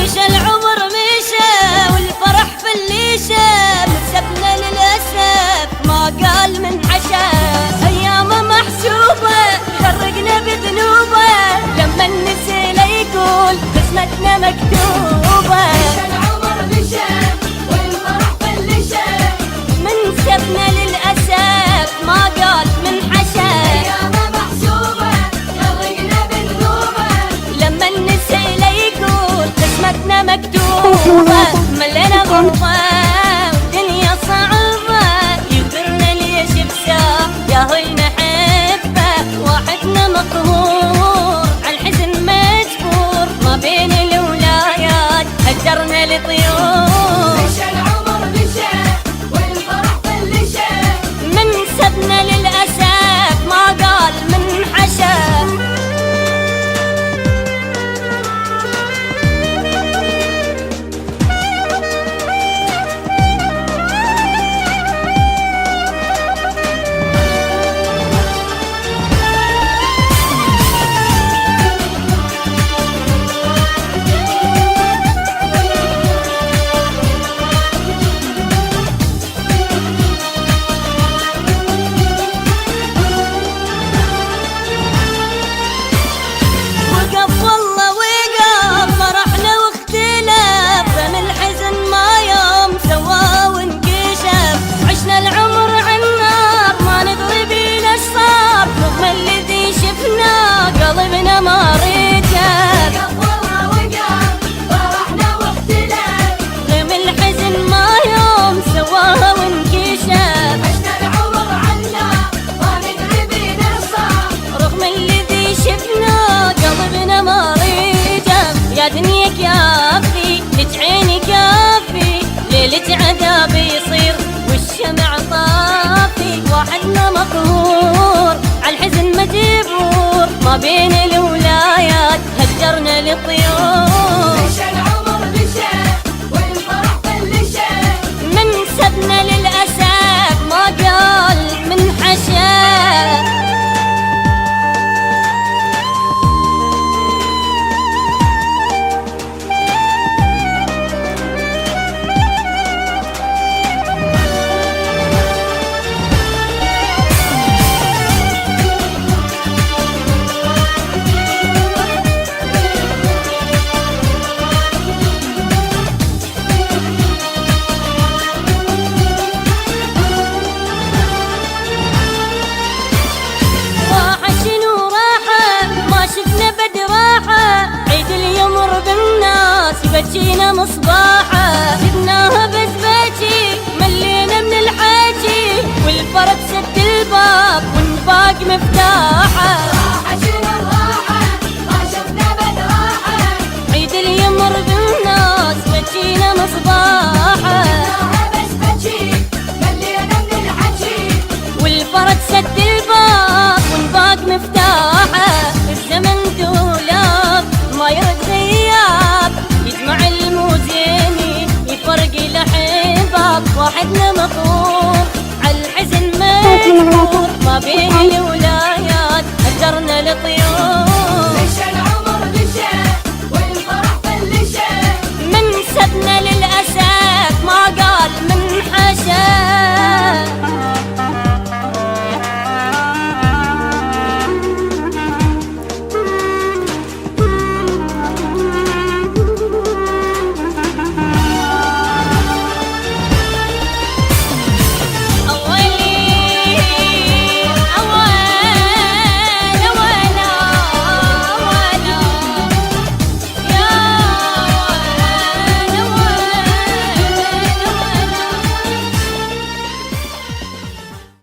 مشى العمر مشى والفرح في الليشة، مسبنا للأسف ما قال من عشا. أيامه محسوبة غرقنا بذنوبه، لما النسي لا يقول قسمتنا مكتوبة. مشى العمر مشى والفرح في الليشة، من سبنا للأسف ما قال من حشا. أيامه محسوبة غرقنا بذنوبه، لما النسي لا يقول قسمتنا مكتوبة. ملينا غربة ودنيا صعبة، يقدرنا ليش بساع يا هي نحبه. واحدنا مقهور عالحزن مجبور، ما بين الولايات هجرنا لطيور. مشى العمر مشى والفرح في الليشة، من سبنا للأسف ما قال من حشا. وقف والله وقف فرحنا واختلف، رمي الحزن ما يوم سوا وانكشف. عشنا العمر عالنار ما ندري بينا ايش صار، رغم الذي شفنا قلبنا ما رجف. وقف والله وقف فرحنا واختلف، رمي الحزن ما يوم سوا وانكشف. عشنا العمر عنا ما ندري بينا صار، رغم الذي شفنا قلبنا ما رجف. يا دنيا كافي لك عيني كافي، ليلة عذاب يصير والشمع طافي. واحدنا مقهور عالحزن مجبور، ما بين الولايات هجرنا للطيور. مشى العمر مشى والفرح في الليشة، من سبنا للأسف ما قال من حشا. راحة شنو راحة ما شفنا بد راحة، عيد اليمر بالناس بجينا مصباحة. جبناها بس بجي ملينا من الحاجي، والفرد سد الباب ونباق مفتاحة. راحة شنو الراحة ما شفنا بد راحة، عيد اليمر بالناس بجينا مصباحة. جبناها بس بجي ملينا من الحكي، والفرد سد الباب ونباق مفتاحه. الزمن دولاب ما يرد غياب، يجمع الموزين يفرق الاحباب. واحدنا مقهور عالحزن مجبور، ما بين الولايات هجرنا لطيور.